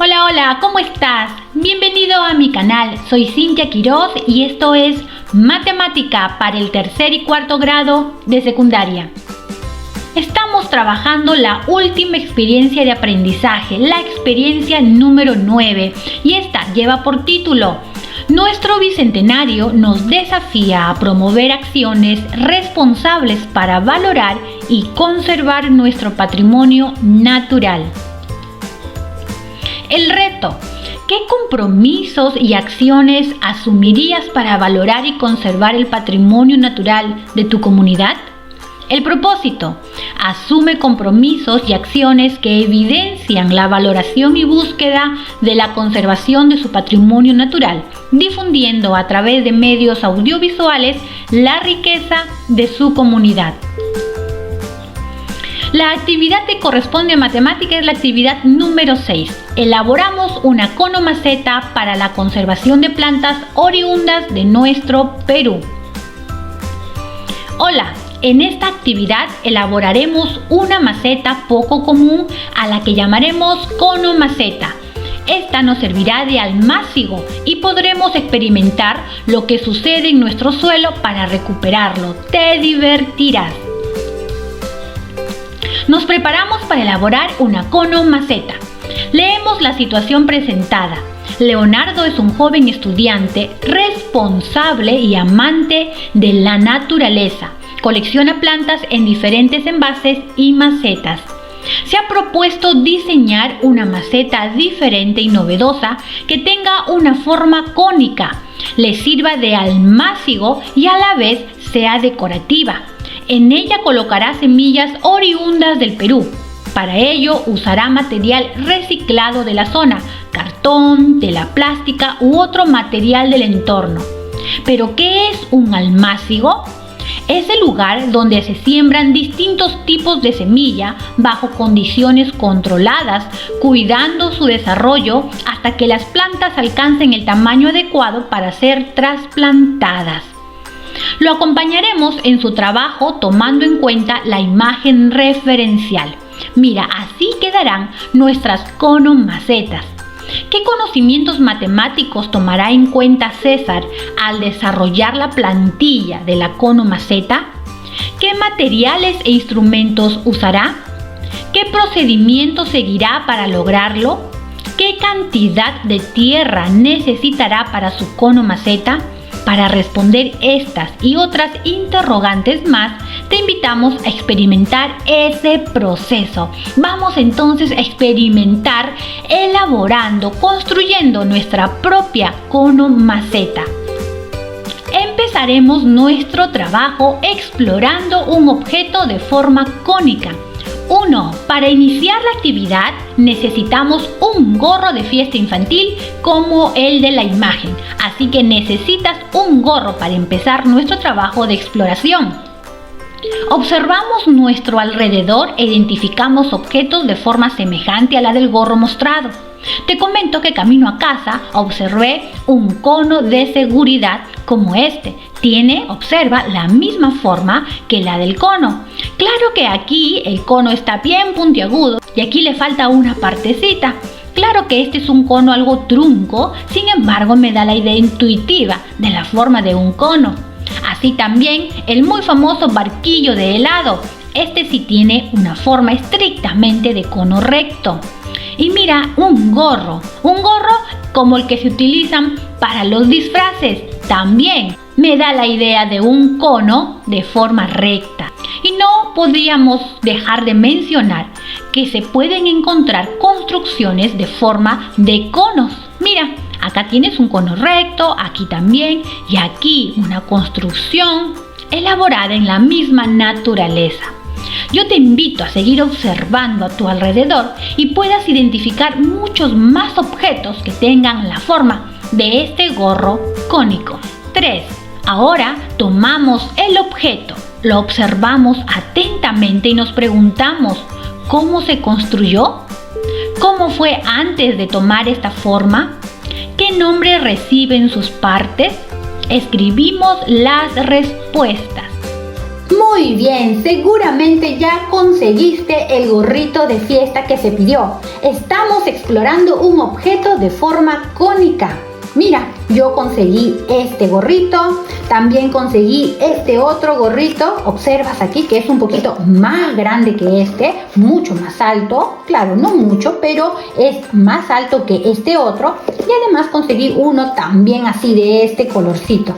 Hola, hola, ¿cómo estás? Bienvenido a mi canal, soy Cintia Quiroz y esto es Matemática para el tercer y cuarto grado de secundaria. Estamos trabajando la última experiencia de aprendizaje, la experiencia número 9, y esta lleva por título: Nuestro bicentenario nos desafía a promover acciones responsables para valorar y conservar nuestro patrimonio natural. El reto: ¿qué compromisos y acciones asumirías para valorar y conservar el patrimonio natural de tu comunidad? El propósito: asume compromisos y acciones que evidencian la valoración y búsqueda de la conservación de su patrimonio natural, difundiendo a través de medios audiovisuales la riqueza de su comunidad. La actividad que corresponde a matemática es la actividad número 6. Elaboramos una conomaceta para la conservación de plantas oriundas de nuestro Perú. Hola, en esta actividad elaboraremos una maceta poco común a la que llamaremos conomaceta. Esta nos servirá de almácigo y podremos experimentar lo que sucede en nuestro suelo para recuperarlo. Te divertirás. Nos preparamos para elaborar una conomaceta. Leemos la situación presentada. Leonardo es un joven estudiante responsable y amante de la naturaleza. Colecciona plantas en diferentes envases y macetas. Se ha propuesto diseñar una maceta diferente y novedosa que tenga una forma cónica, le sirva de almácigo y a la vez sea decorativa. En ella colocará semillas oriundas del Perú. Para ello usará material reciclado de la zona, cartón, tela plástica u otro material del entorno. ¿Pero qué es un almácigo? Es el lugar donde se siembran distintos tipos de semilla bajo condiciones controladas, cuidando su desarrollo hasta que las plantas alcancen el tamaño adecuado para ser trasplantadas. Lo acompañaremos en su trabajo tomando en cuenta la imagen referencial. Mira, así quedarán nuestras conomacetas. ¿Qué conocimientos matemáticos tomará en cuenta César al desarrollar la plantilla de la conomaceta? ¿Qué materiales e instrumentos usará? ¿Qué procedimiento seguirá para lograrlo? ¿Qué cantidad de tierra necesitará para su conomaceta? Para responder estas y otras interrogantes más, te invitamos a experimentar ese proceso. Vamos entonces a experimentar elaborando, construyendo nuestra propia conomaceta. Empezaremos nuestro trabajo explorando un objeto de forma cónica. 1. Para iniciar la actividad necesitamos un gorro de fiesta infantil como el de la imagen, así que necesitas un gorro para empezar nuestro trabajo de exploración. Observamos nuestro alrededor e identificamos objetos de forma semejante a la del gorro mostrado. Te comento que camino a casa observé un cono de seguridad como este. Observa la misma forma que la del cono. Claro que aquí el cono está bien puntiagudo y aquí le falta una partecita. Claro que este es un cono algo trunco, sin embargo me da la idea intuitiva de la forma de un cono. Así también el muy famoso barquillo de helado. Este sí tiene una forma estrictamente de cono recto. Y mira, un gorro como el que se utilizan para los disfraces, también me da la idea de un cono de forma recta. Y no podríamos dejar de mencionar que se pueden encontrar construcciones de forma de conos. Mira, acá tienes un cono recto, aquí también, y aquí una construcción elaborada en la misma naturaleza. Yo te invito a seguir observando a tu alrededor y puedas identificar muchos más objetos que tengan la forma de este gorro cónico. 3. Ahora tomamos el objeto, lo observamos atentamente y nos preguntamos: ¿cómo se construyó? ¿Cómo fue antes de tomar esta forma? ¿Qué nombre reciben sus partes? Escribimos las respuestas. Muy bien, seguramente ya conseguiste el gorrito de fiesta que se pidió. Estamos explorando un objeto de forma cónica. Mira, yo conseguí este gorrito, también conseguí este otro gorrito. Observas aquí que es un poquito más grande que este, mucho más alto. Claro, no mucho, pero es más alto que este otro. Y además conseguí uno también así de este colorcito.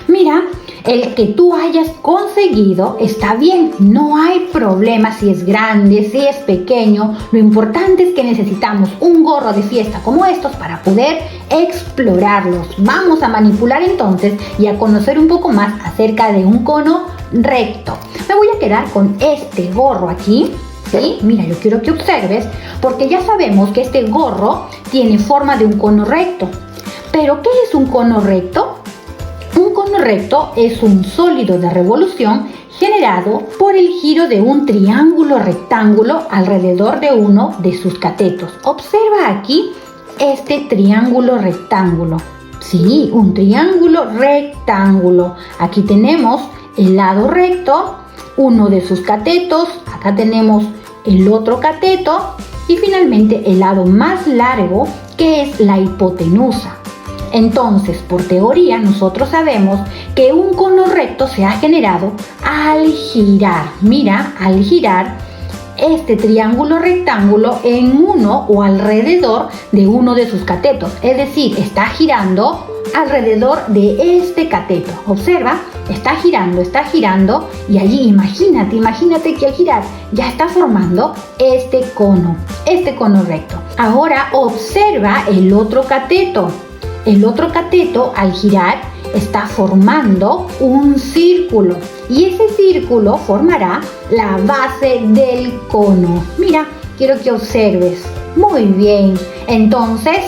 Mira, el que tú hayas conseguido está bien, no hay problema si es grande, si es pequeño. Lo importante es que necesitamos un gorro de fiesta como estos para poder explorarlos. Vamos a manipular entonces y a conocer un poco más acerca de un cono recto. Me voy a quedar con este gorro aquí. ¿Sí? Mira, yo quiero que observes porque ya sabemos que este gorro tiene forma de un cono recto. ¿Pero qué es un cono recto? Un cono recto es un sólido de revolución generado por el giro de un triángulo rectángulo alrededor de uno de sus catetos. Observa aquí este triángulo rectángulo. Sí, un triángulo rectángulo. Aquí tenemos el lado recto, uno de sus catetos. Acá tenemos el otro cateto y finalmente el lado más largo, que es la hipotenusa. Entonces, por teoría, nosotros sabemos que un cono recto se ha generado al girar. Mira, al girar este triángulo rectángulo en uno o alrededor de uno de sus catetos. Es decir, está girando alrededor de este cateto. Observa, está girando y allí imagínate que al girar ya está formando este cono recto. Ahora observa el otro cateto. El otro cateto al girar está formando un círculo y ese círculo formará la base del cono. Mira, quiero que observes. Muy bien. Entonces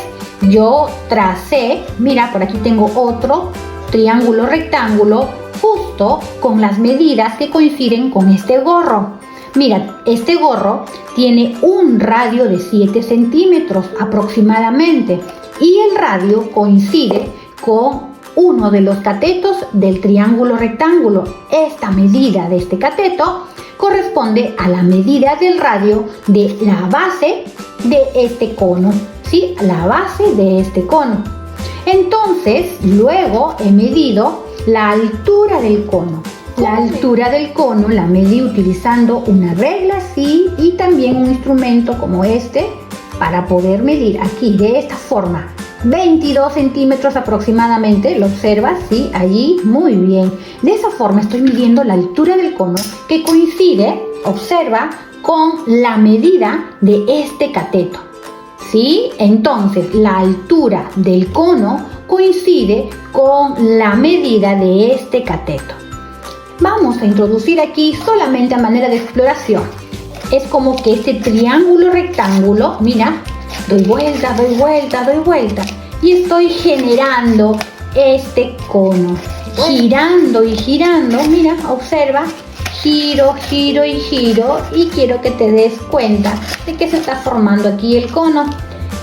yo tracé, mira, por aquí tengo otro triángulo rectángulo justo con las medidas que coinciden con este gorro. Mira, este gorro tiene un radio de 7 centímetros aproximadamente y el radio coincide con uno de los catetos del triángulo rectángulo. Esta medida de este cateto corresponde a la medida del radio de la base de este cono, ¿sí? La base de este cono. Entonces, luego he medido la altura del cono. La altura del cono la medí utilizando una regla, sí, y también un instrumento como este para poder medir aquí de esta forma. 22 centímetros aproximadamente, ¿lo observas? Sí, allí, muy bien. De esa forma estoy midiendo la altura del cono que coincide, observa, con la medida de este cateto. ¿Sí? Entonces, la altura del cono coincide con la medida de este cateto. Vamos a introducir aquí solamente a manera de exploración. Es como que este triángulo rectángulo, mira, doy vuelta y estoy generando este cono. Girando y girando, mira, observa, giro y quiero que te des cuenta de que se está formando aquí el cono.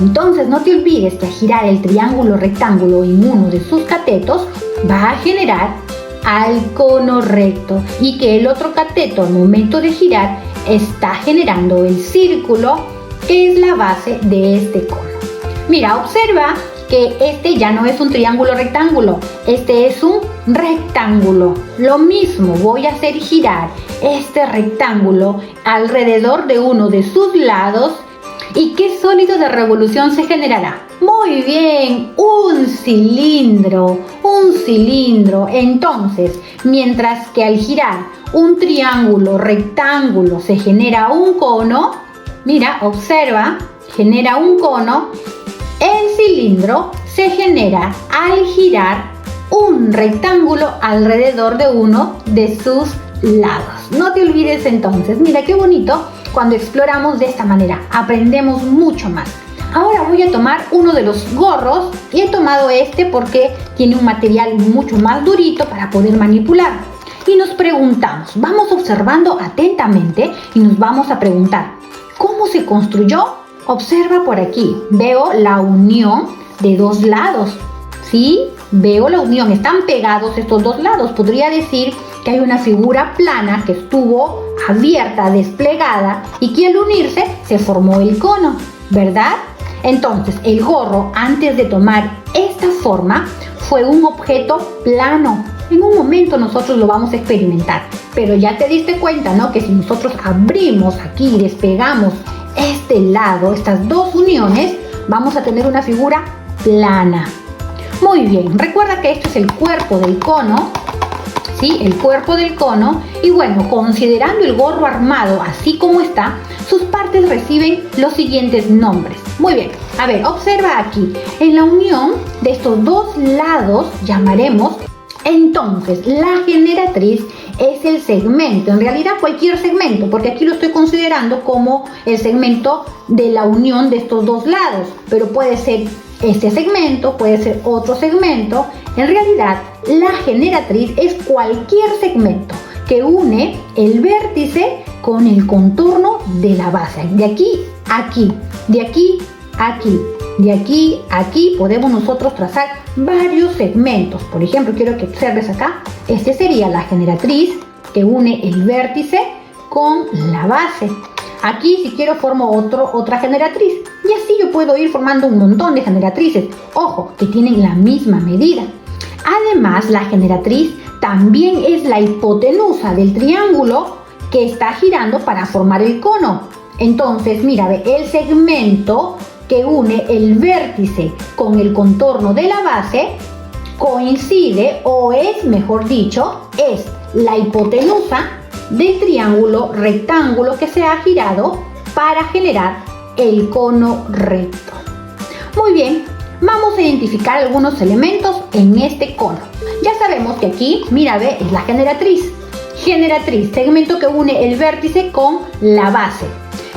Entonces no te olvides que al girar el triángulo rectángulo en uno de sus catetos va a generar al cono recto y que el otro cateto al momento de girar está generando el círculo que es la base de este cono. Mira, observa que este ya no es un triángulo rectángulo, este es un rectángulo. Lo mismo, voy a hacer girar este rectángulo alrededor de uno de sus lados. ¿Y qué sólido de revolución se generará? Muy bien, un cilindro. Entonces, mientras que al girar un triángulo rectángulo se genera un cono, mira, observa, genera un cono, el cilindro se genera al girar un rectángulo alrededor de uno de sus lados. No te olvides entonces, mira qué bonito. Cuando exploramos de esta manera, aprendemos mucho más. Ahora voy a tomar uno de los gorros y he tomado este porque tiene un material mucho más durito para poder manipular. Y nos preguntamos, vamos observando atentamente y nos vamos a preguntar, ¿cómo se construyó? Observa por aquí, veo la unión de dos lados, ¿sí? Veo la unión, están pegados estos dos lados. Podría decir que hay una figura plana que estuvo abierta, desplegada y que al unirse se formó el cono, ¿verdad? Entonces, el gorro, antes de tomar esta forma, fue un objeto plano. En un momento nosotros lo vamos a experimentar, pero ya te diste cuenta, ¿no? Que si nosotros abrimos aquí, despegamos este lado, estas dos uniones, vamos a tener una figura plana. Muy bien, recuerda que esto es el cuerpo del cono, ¿sí? El cuerpo del cono. Y bueno, considerando el gorro armado así como está, sus partes reciben los siguientes nombres. Muy bien, a ver, observa aquí, en la unión de estos dos lados llamaremos, entonces, la generatriz es el segmento, en realidad cualquier segmento, porque aquí lo estoy considerando como el segmento de la unión de estos dos lados, pero puede ser este segmento, puede ser otro segmento. En realidad, la generatriz es cualquier segmento que une el vértice con el contorno de la base. De aquí a aquí, de aquí a aquí, de aquí a aquí podemos nosotros trazar varios segmentos. Por ejemplo, quiero que observes acá, este sería la generatriz que une el vértice con la base. Aquí, si quiero, formo otra generatriz y así yo puedo ir formando un montón de generatrices, ojo, que tienen la misma medida. Además, la generatriz también es la hipotenusa del triángulo que está girando para formar el cono. Entonces, mira, ve, el segmento que une el vértice con el contorno de la base coincide, o es, mejor dicho, es la hipotenusa del triángulo rectángulo que se ha girado para generar el cono recto. Muy bien, vamos a identificar algunos elementos en este cono. Ya sabemos que aquí, mira, ve, es la generatriz. Generatriz, segmento que une el vértice con la base.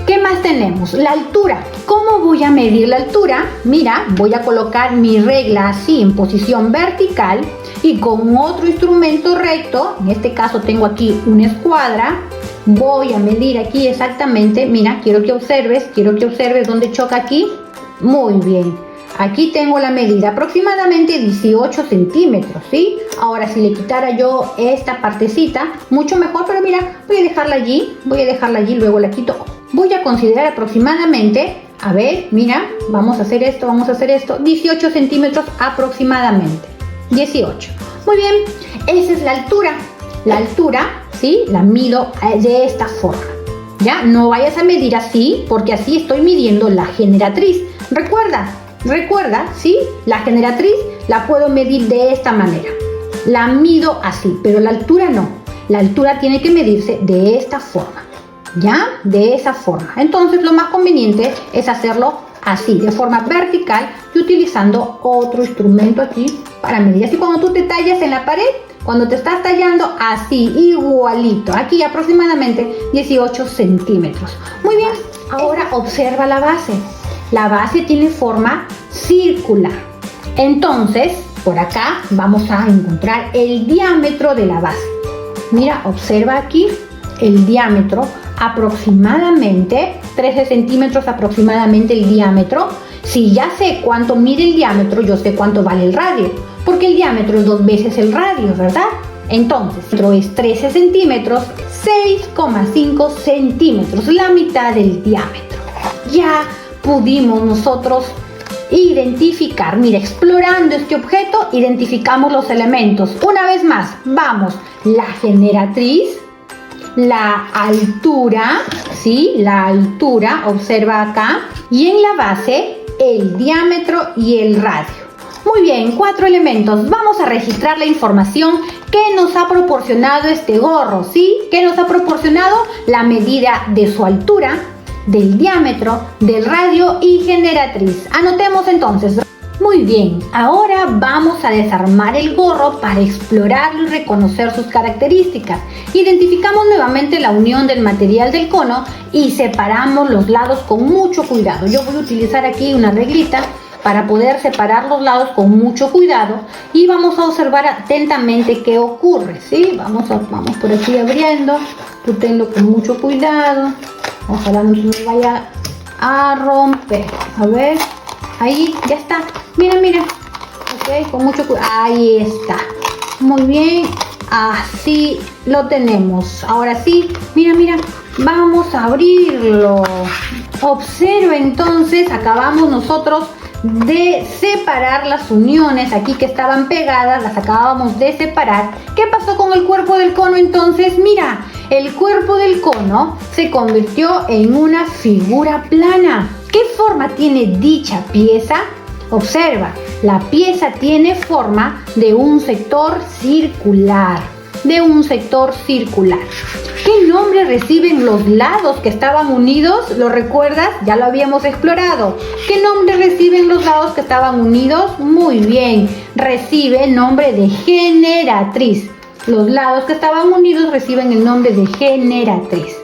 ¿Qué más tenemos? La altura. ¿Cómo voy a medir la altura? Mira, voy a colocar mi regla así en posición vertical y con otro instrumento recto, en este caso tengo aquí una escuadra, voy a medir aquí exactamente, mira, quiero que observes dónde choca aquí. Muy bien, aquí tengo la medida, aproximadamente 18 centímetros, ¿sí? Ahora, si le quitara yo esta partecita, mucho mejor, pero mira, voy a dejarla allí, luego la quito. Voy a considerar aproximadamente, a ver, mira, vamos a hacer esto, 18 centímetros aproximadamente. 18. Muy bien, esa es la altura. La altura, ¿sí? La mido de esta forma. Ya, no vayas a medir así, porque así estoy midiendo la generatriz. Recuerda, ¿sí? La generatriz la puedo medir de esta manera. La mido así, pero la altura no. La altura tiene que medirse de esta forma. ¿Ya? De esa forma. Entonces, lo más conveniente es hacerlo así, de forma vertical y utilizando otro instrumento aquí para medir. Así cuando tú te tallas en la pared, cuando te estás tallando, así, igualito. Aquí aproximadamente 18 centímetros. Muy bien, ahora observa la base. La base tiene forma circular. Entonces, por acá vamos a encontrar el diámetro de la base. Mira, observa aquí el diámetro, aproximadamente 13 centímetros aproximadamente el diámetro. Si ya sé cuánto mide el diámetro, yo sé cuánto vale el radio, porque el diámetro es 2 veces el radio, ¿verdad? Entonces, el diámetro es 13 centímetros, 6,5 centímetros, la mitad del diámetro. Ya pudimos nosotros identificar, mira, explorando este objeto, identificamos los elementos. Una vez más, vamos, la generatriz, la altura, ¿sí? La altura, observa acá, y en la base, el diámetro y el radio. Muy bien, 4 elementos. Vamos a registrar la información que nos ha proporcionado este gorro, ¿sí? Que nos ha proporcionado la medida de su altura, del diámetro, del radio y generatriz. Anotemos entonces. Muy bien, ahora vamos a desarmar el gorro para explorarlo y reconocer sus características. Identificamos nuevamente la unión del material del cono y separamos los lados con mucho cuidado. Yo voy a utilizar aquí una reglita para poder separar los lados con mucho cuidado y vamos a observar atentamente qué ocurre, ¿sí? Vamos por aquí abriendo, tú tenlo con mucho cuidado, ojalá no se me vaya a romper. A ver, ahí ya está, mira, ok, con mucho cuidado, ahí está, muy bien, Así lo tenemos. Ahora sí, mira, vamos a abrirlo. Observa entonces, acabamos nosotros de separar las uniones aquí que estaban pegadas, las acabamos de separar. ¿Qué pasó con el cuerpo del cono entonces? Mira, el cuerpo del cono se convirtió en una figura plana. ¿Qué forma tiene dicha pieza? Observa, la pieza tiene forma de un sector circular. ¿Qué nombre reciben los lados que estaban unidos? ¿Lo recuerdas? Ya lo habíamos explorado. ¿Qué nombre reciben los lados que estaban unidos? Muy bien, recibe el nombre de generatriz. Los lados que estaban unidos reciben el nombre de generatriz.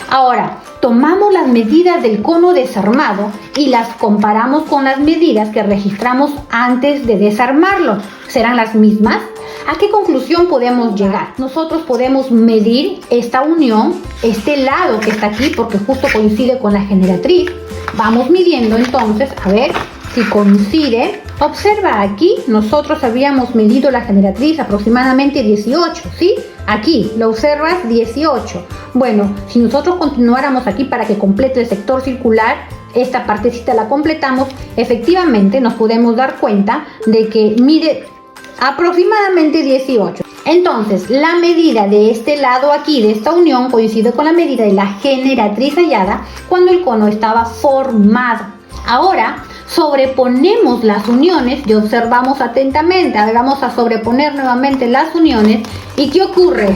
Ahora, tomamos las medidas del cono desarmado y las comparamos con las medidas que registramos antes de desarmarlo. ¿Serán las mismas? ¿A qué conclusión podemos llegar? Nosotros podemos medir esta unión, este lado que está aquí, porque justo coincide con la generatriz. Vamos midiendo entonces, a ver si coincide. Observa aquí, nosotros habíamos medido la generatriz aproximadamente 18, ¿sí? Aquí, lo observas, 18. Bueno, si nosotros continuáramos aquí para que complete el sector circular, esta partecita la completamos, efectivamente nos podemos dar cuenta de que mide aproximadamente 18. Entonces, la medida de este lado aquí, de esta unión, coincide con la medida de la generatriz hallada cuando el cono estaba formado. Ahora, sobreponemos las uniones y observamos atentamente. A ver, vamos a sobreponer nuevamente las uniones. ¿Y qué ocurre?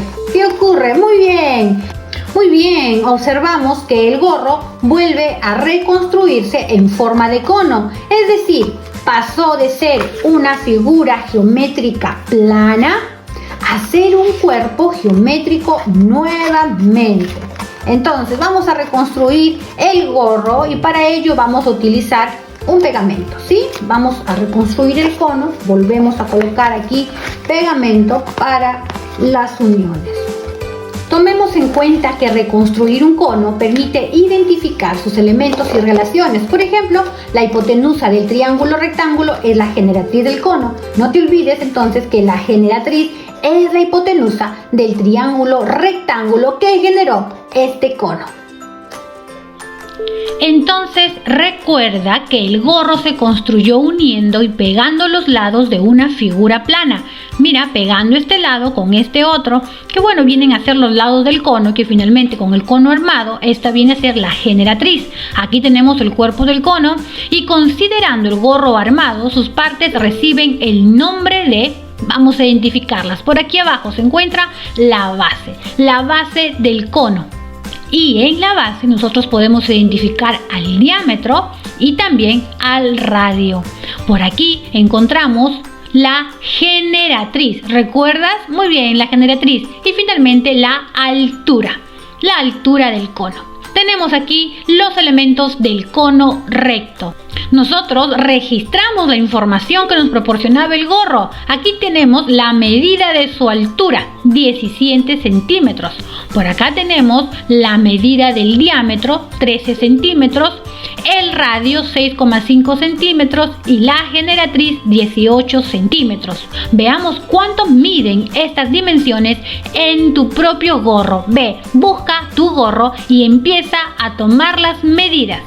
Muy bien, observamos que el gorro vuelve a reconstruirse en forma de cono. Es decir, pasó de ser una figura geométrica plana a ser un cuerpo geométrico nuevamente. Entonces vamos a reconstruir el gorro y para ello vamos a utilizar un pegamento, ¿sí? Vamos a reconstruir el cono, volvemos a colocar aquí pegamento para las uniones. Tomemos en cuenta que reconstruir un cono permite identificar sus elementos y relaciones. Por ejemplo, la hipotenusa del triángulo rectángulo es la generatriz del cono. No te olvides entonces que la generatriz es la hipotenusa del triángulo rectángulo que generó este cono. Entonces recuerda que el gorro se construyó uniendo y pegando los lados de una figura plana. Mira, pegando este lado con este otro, que bueno, vienen a ser los lados del cono, que finalmente con el cono armado, esta viene a ser la generatriz. Aquí tenemos el cuerpo del cono y considerando el gorro armado, sus partes reciben el nombre de... Vamos a identificarlas. Por aquí abajo se encuentra la base del cono. Y en la base nosotros podemos identificar al diámetro y también al radio. Por aquí encontramos la generatriz. ¿Recuerdas? Muy bien, la generatriz. Y finalmente la altura del cono. Tenemos aquí los elementos del cono recto. Nosotros registramos la información que nos proporcionaba el gorro. Aquí tenemos la medida de su altura, 17 centímetros. Por acá tenemos la medida del diámetro, 13 centímetros. El radio, 6,5 centímetros. Y la generatriz, 18 centímetros. Veamos cuánto miden estas dimensiones en tu propio gorro. Ve, busca tu gorro y empieza a tomar las medidas.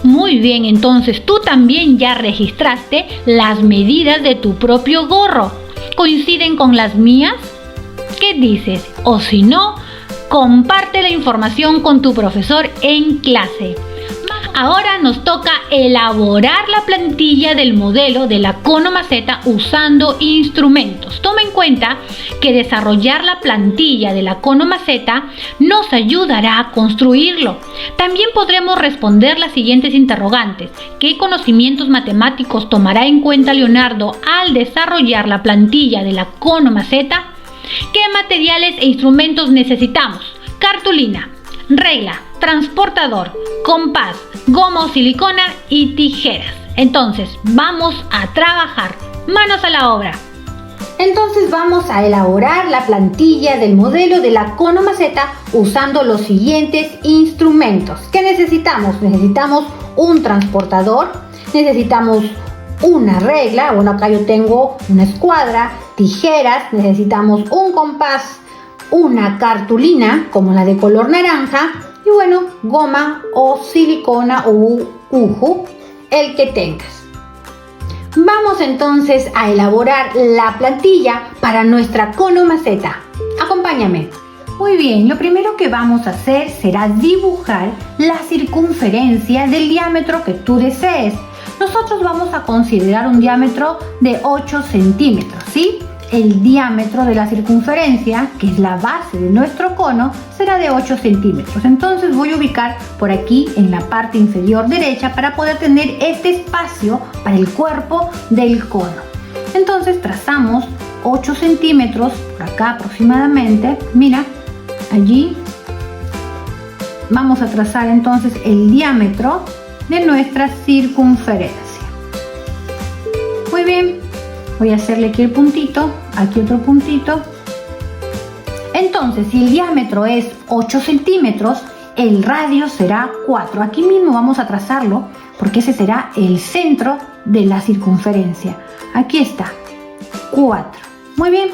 Muy bien, entonces tú también ya registraste las medidas de tu propio gorro. ¿Coinciden con las mías? ¿Qué dices? O si no, comparte la información con tu profesor en clase. Ahora nos toca elaborar la plantilla del modelo de la conomaceta usando instrumentos. Toma en cuenta que desarrollar la plantilla de la conomaceta nos ayudará a construirlo. También podremos responder las siguientes interrogantes. ¿Qué conocimientos matemáticos tomará en cuenta Leonardo al desarrollar la plantilla de la conomaceta? ¿Qué materiales e instrumentos necesitamos? Cartulina, regla, transportador, compás, goma o silicona y tijeras. Entonces, vamos a trabajar. Manos a la obra. Entonces vamos a elaborar la plantilla del modelo de la conomaceta usando los siguientes instrumentos. ¿Qué necesitamos? Necesitamos un transportador, necesitamos una regla, bueno, acá yo tengo una escuadra, tijeras, necesitamos un compás, una cartulina como la de color naranja y bueno, goma o silicona o uju, el que tengas. Vamos entonces a elaborar la plantilla para nuestra conomaceta. Acompáñame. Muy bien, lo primero que vamos a hacer será dibujar la circunferencia del diámetro que tú desees. Nosotros vamos a considerar un diámetro de 8 centímetros, ¿sí? El diámetro de la circunferencia, que es la base de nuestro cono, será de 8 centímetros. Entonces voy a ubicar por aquí en la parte inferior derecha para poder tener este espacio para el cuerpo del cono. Entonces trazamos 8 centímetros por acá aproximadamente. Mira, allí vamos a trazar entonces el diámetro de nuestra circunferencia. Muy bien, voy a hacerle aquí el puntito, aquí otro puntito. Entonces, si el diámetro es 8 centímetros, el radio será 4. Aquí mismo vamos a trazarlo porque ese será el centro de la circunferencia. Aquí está, 4. Muy bien.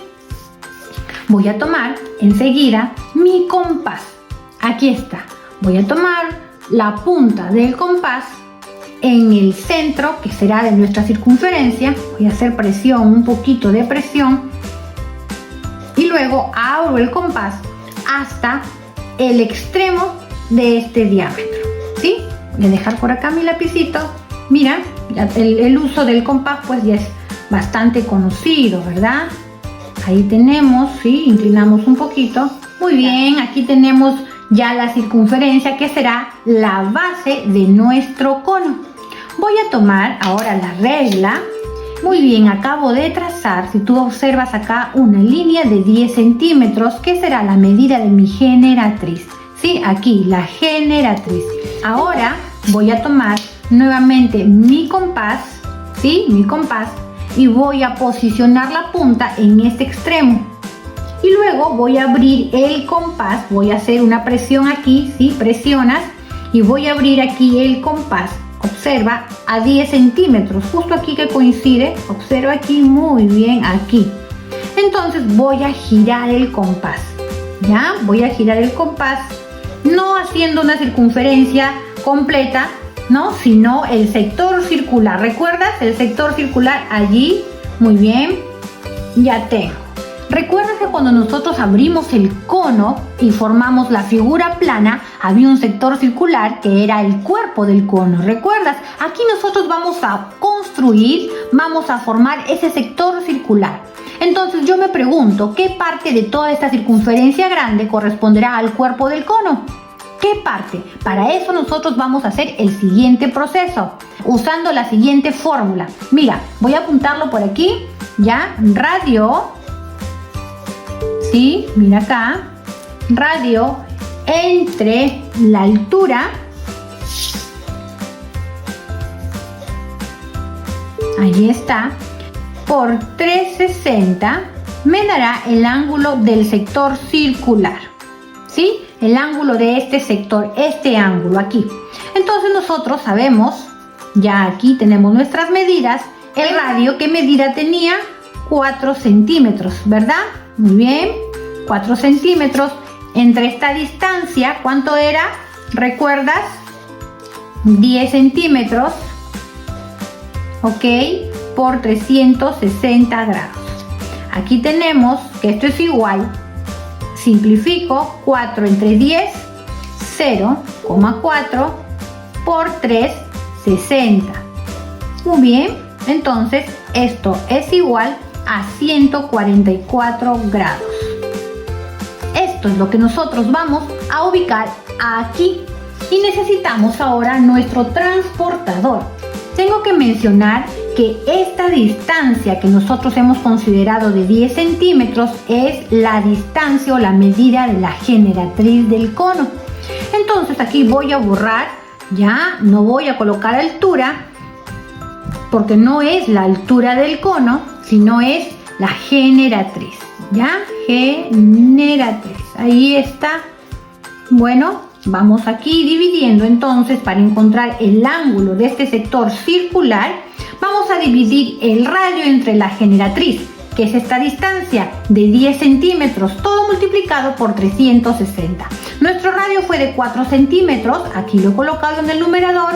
Voy a tomar enseguida mi compás. Aquí está. Voy a tomar la punta del compás en el centro, que será de nuestra circunferencia. Voy a hacer presión, un poquito de presión. Y luego abro el compás hasta el extremo de este diámetro. ¿Sí? Voy a dejar por acá mi lapicito. Mira, el uso del compás pues ya es bastante conocido, ¿verdad? Ahí tenemos, ¿sí? Inclinamos un poquito. Muy bien, aquí tenemos ya la circunferencia que será la base de nuestro cono. Voy a tomar ahora la regla. Muy bien, acabo de trazar, si tú observas acá, una línea de 10 centímetros que será la medida de mi generatriz. Sí, aquí la generatriz. Ahora voy a tomar nuevamente mi compás, ¿sí? Mi compás, y voy a posicionar la punta en este extremo. Y luego voy a abrir el compás, voy a hacer una presión aquí, ¿sí? Presionas y voy a abrir aquí el compás. Observa a 10 centímetros, justo aquí que coincide, observa aquí, muy bien, aquí. Entonces voy a girar el compás, ¿ya? Voy a girar el compás, no haciendo una circunferencia completa, ¿no? Sino el sector circular. ¿Recuerdas el sector circular allí? Muy bien, ya tengo. Recuerda que cuando nosotros abrimos el cono y formamos la figura plana, había un sector circular que era el cuerpo del cono. ¿Recuerdas? Aquí nosotros vamos a construir, vamos a formar ese sector circular. Entonces yo me pregunto, ¿qué parte de toda esta circunferencia grande corresponderá al cuerpo del cono? ¿Qué parte? Para eso nosotros vamos a hacer el siguiente proceso, usando la siguiente fórmula. Mira, voy a apuntarlo por aquí, ¿ya? Radio. Sí, mira acá, radio entre la altura, ahí está, por 360 me dará el ángulo del sector circular, ¿sí? El ángulo de este sector, este ángulo aquí. Entonces nosotros sabemos, ya aquí tenemos nuestras medidas, el radio, ¿qué medida tenía? 4 centímetros, ¿verdad? Muy bien, 4 centímetros. Entre esta distancia, ¿cuánto era? ¿Recuerdas? 10 centímetros, ¿ok? Por 360 grados. Aquí tenemos que esto es igual, simplifico, 4 entre 10, 0,4 por 3, 60. Muy bien, entonces esto es igual a 144 grados. Esto es lo que nosotros vamos a ubicar aquí y necesitamos ahora nuestro transportador. Tengo que mencionar que esta distancia que nosotros hemos considerado de 10 centímetros es la distancia o la medida de la generatriz del cono. Entonces aquí voy a borrar, ya no voy a colocar altura porque no es la altura del cono, sino es la generatriz, ¿ya? Generatriz, ahí está. Bueno, vamos aquí dividiendo entonces para encontrar el ángulo de este sector circular. Vamos a dividir el radio entre la generatriz, que es esta distancia de 10 centímetros, todo multiplicado por 360. Nuestro radio fue de 4 centímetros, aquí lo he colocado en el numerador.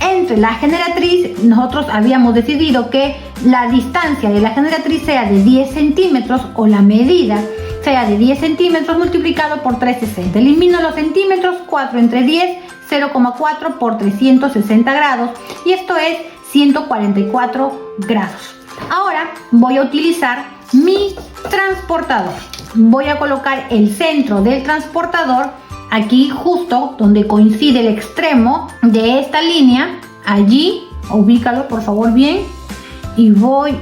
Entre la generatriz, nosotros habíamos decidido que la distancia de la generatriz sea de 10 centímetros o la medida sea de 10 centímetros multiplicado por 360. Elimino los centímetros, 4 entre 10, 0,4 por 360 grados y esto es 144 grados. Ahora voy a utilizar mi transportador. Voy a colocar el centro del transportador aquí justo donde coincide el extremo de esta línea. Allí, ubícalo por favor bien. Y voy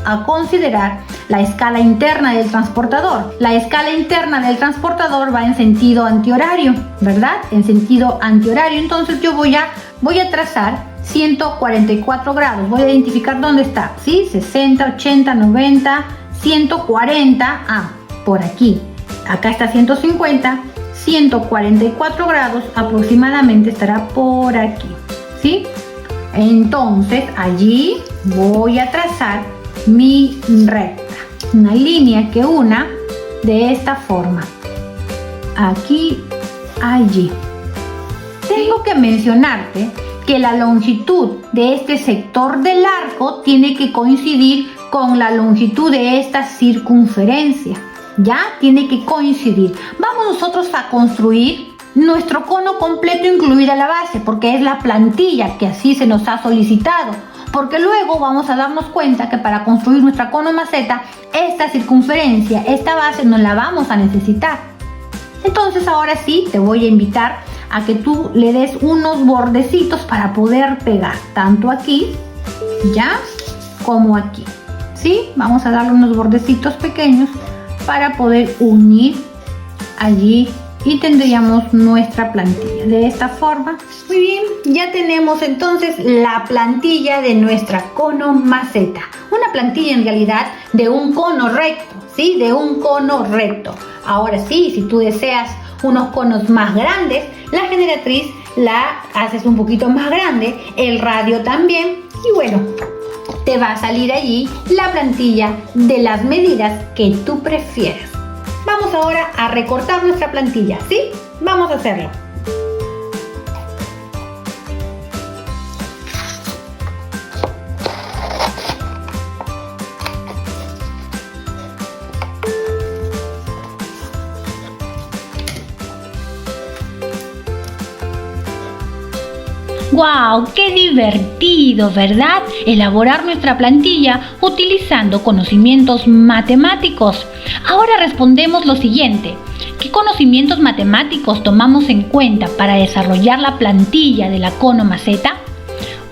a considerar la escala interna del transportador. La escala interna del transportador va en sentido antihorario, ¿verdad? En sentido antihorario. Entonces yo voy a trazar 144 grados. Voy a identificar dónde está, ¿sí? 60, 80, 90, 140. Ah, por aquí. Acá está 150. 144 grados aproximadamente estará por aquí, ¿sí? Entonces allí voy a trazar mi recta, una línea que una de esta forma, aquí, allí. Tengo que mencionarte que la longitud de este sector del arco tiene que coincidir con la longitud de esta circunferencia. Ya tiene que coincidir. Vamos nosotros a construir nuestro cono completo incluida la base, porque es la plantilla que así se nos ha solicitado. Porque luego vamos a darnos cuenta que para construir nuestra cono maceta, esta circunferencia, esta base no la vamos a necesitar. Entonces ahora sí te voy a invitar a que tú le des unos bordecitos para poder pegar, tanto aquí, ya, como aquí. ¿Sí? Vamos a darle unos bordecitos pequeños para poder unir allí y tendríamos nuestra plantilla de esta forma. Muy bien, ya tenemos entonces la plantilla de nuestra cono maceta, una plantilla en realidad de un cono recto, ¿sí? De un cono recto. Ahora sí, si tú deseas unos conos más grandes, la generatriz la haces un poquito más grande, el radio también y bueno, te va a salir allí la plantilla de las medidas que tú prefieras. Vamos ahora a recortar nuestra plantilla, ¿sí? Vamos a hacerlo. ¡Wow! ¡Qué divertido!, ¿verdad? Elaborar nuestra plantilla utilizando conocimientos matemáticos. Ahora respondemos lo siguiente. ¿Qué conocimientos matemáticos tomamos en cuenta para desarrollar la plantilla de la cono maceta?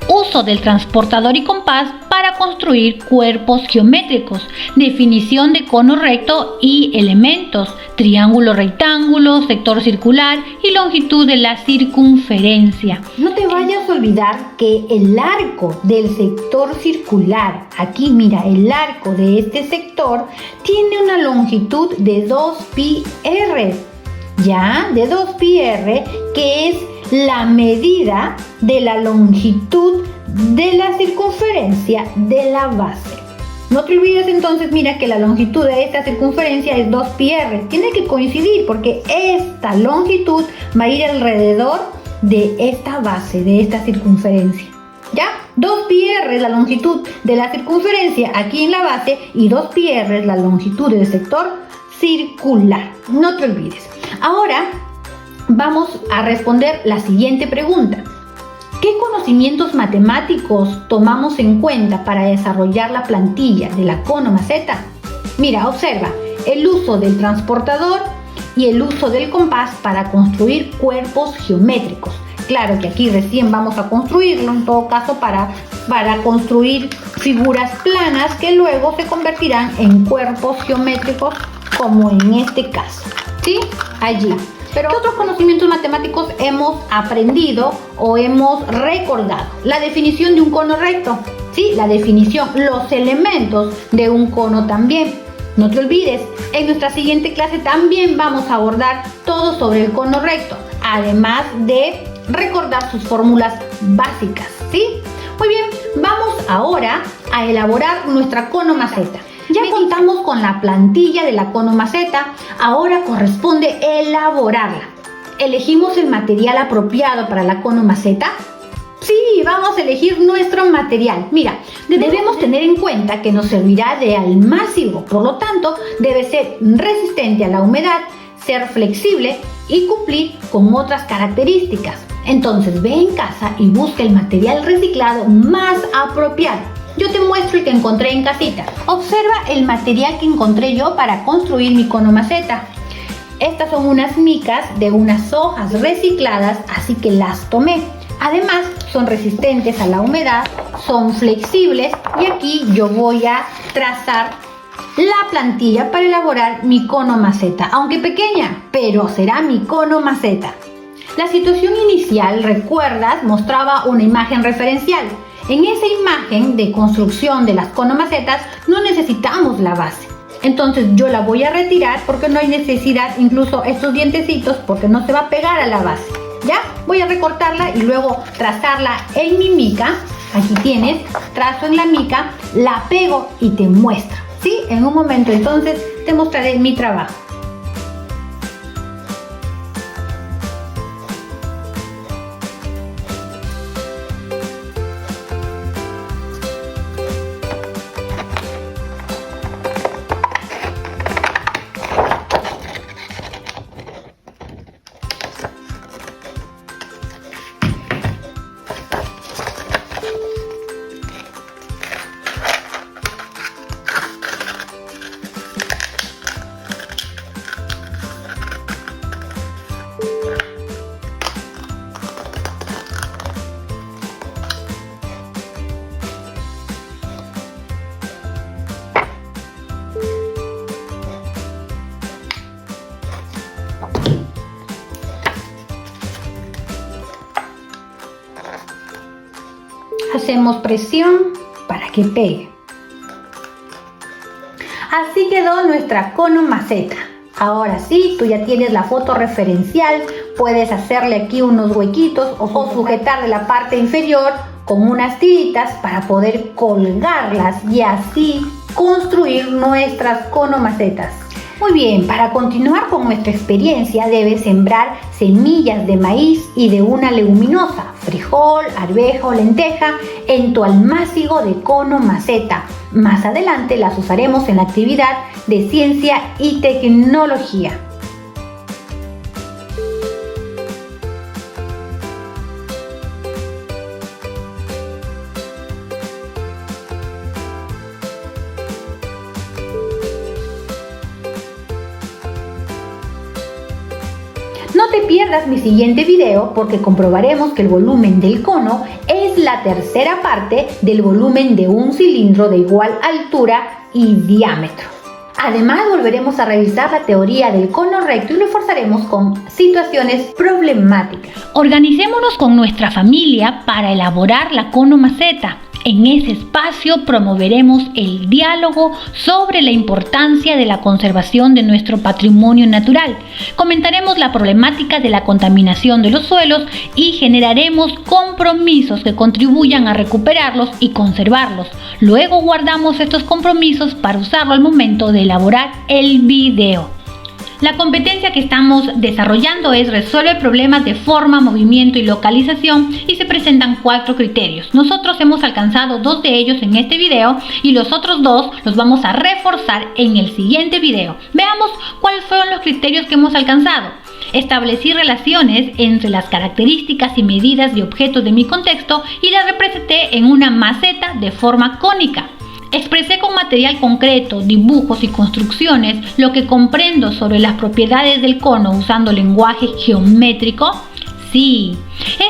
Uso del transportador y compás para construir cuerpos geométricos, definición de cono recto y elementos, triángulo rectángulo, sector circular y longitud de la circunferencia. No te vayas a olvidar que el arco del sector circular, aquí mira, el arco de este sector tiene una longitud de 2πr, ya, de 2πr, que es la medida de la longitud de la circunferencia de la base. No te olvides entonces, mira que la longitud de esta circunferencia es 2πr. Tiene que coincidir porque esta longitud va a ir alrededor de esta base, de esta circunferencia. ¿Ya? 2πr es la longitud de la circunferencia aquí en la base y 2πr es la longitud del sector circular. No te olvides. Ahora vamos a responder la siguiente pregunta. ¿Qué conocimientos matemáticos tomamos en cuenta para desarrollar la plantilla de la cono maceta? Mira, observa el uso del transportador y el uso del compás para construir cuerpos geométricos. Claro que aquí recién vamos a construirlo, en todo caso para construir figuras planas que luego se convertirán en cuerpos geométricos como en este caso. ¿Sí? Allí. Pero ¿qué otros conocimientos matemáticos hemos aprendido o hemos recordado? La definición de un cono recto, ¿sí? La definición, los elementos de un cono también. No te olvides, en nuestra siguiente clase también vamos a abordar todo sobre el cono recto, además de recordar sus fórmulas básicas, ¿sí? Muy bien, vamos ahora a elaborar nuestra conomaceta. Ya contamos con la plantilla de la conomaceta, ahora corresponde elaborarla. ¿Elegimos el material apropiado para la conomaceta? Sí, vamos a elegir nuestro material. Mira, debemos tener en cuenta que nos servirá de almácigo, por lo tanto, debe ser resistente a la humedad, ser flexible y cumplir con otras características. Entonces, ve en casa y busca el material reciclado más apropiado. Yo te muestro el que encontré en casita. Observa el material que encontré yo para construir mi conomaceta. Estas son unas micas de unas hojas recicladas, así que las tomé. Además, son resistentes a la humedad, son flexibles y aquí yo voy a trazar la plantilla para elaborar mi conomaceta, aunque pequeña, pero será mi conomaceta. La situación inicial, recuerdas, mostraba una imagen referencial. En esa imagen de construcción de las conomacetas no necesitamos la base. Entonces yo la voy a retirar porque no hay necesidad, incluso estos dientecitos, porque no se va a pegar a la base. ¿Ya? Voy a recortarla y luego trazarla en mi mica. Aquí tienes, trazo en la mica, la pego y te muestro. ¿Sí? En un momento entonces te mostraré mi trabajo. Hacemos presión para que pegue. Así quedó nuestra conomaceta. Ahora sí, tú ya tienes la foto referencial, puedes hacerle aquí unos huequitos o sujetar de la parte inferior con unas tiritas para poder colgarlas y así construir nuestras conomacetas. Muy bien, para continuar con nuestra experiencia debes sembrar semillas de maíz y de una leguminosa, frijol, arveja o lenteja, en tu almácigo de conomaceta. Más adelante las usaremos en la actividad de ciencia y tecnología. No te pierdas mi siguiente video porque comprobaremos que el volumen del cono es la tercera parte del volumen de un cilindro de igual altura y diámetro. Además, volveremos a revisar la teoría del cono recto y lo reforzaremos con situaciones problemáticas. Organicémonos con nuestra familia para elaborar la conomaceta. En ese espacio promoveremos el diálogo sobre la importancia de la conservación de nuestro patrimonio natural. Comentaremos la problemática de la contaminación de los suelos y generaremos compromisos que contribuyan a recuperarlos y conservarlos. Luego guardamos estos compromisos para usarlo al momento de elaborar el video. La competencia que estamos desarrollando es resolver problemas de forma, movimiento y localización y se presentan 4 criterios. Nosotros hemos alcanzado 2 de ellos en este video y los otros 2 los vamos a reforzar en el siguiente video. Veamos cuáles fueron los criterios que hemos alcanzado. Establecí relaciones entre las características y medidas de objetos de mi contexto y las representé en una maceta de forma cónica. Expresé con material concreto, dibujos y construcciones lo que comprendo sobre las propiedades del cono usando lenguaje geométrico. Sí,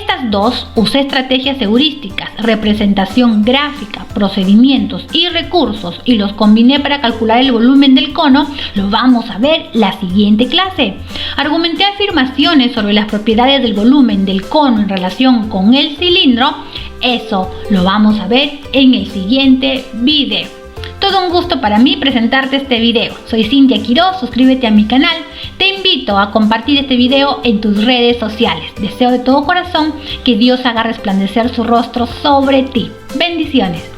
estas 2 usé estrategias heurísticas, representación gráfica, procedimientos y recursos y los combiné para calcular el volumen del cono. Lo vamos a ver la siguiente clase. Argumenté afirmaciones sobre las propiedades del volumen del cono en relación con el cilindro. Eso lo vamos a ver en el siguiente video. Todo un gusto para mí presentarte este video. Soy Cintia Quiroz, suscríbete a mi canal. Te invito a compartir este video en tus redes sociales. Deseo de todo corazón que Dios haga resplandecer su rostro sobre ti. Bendiciones.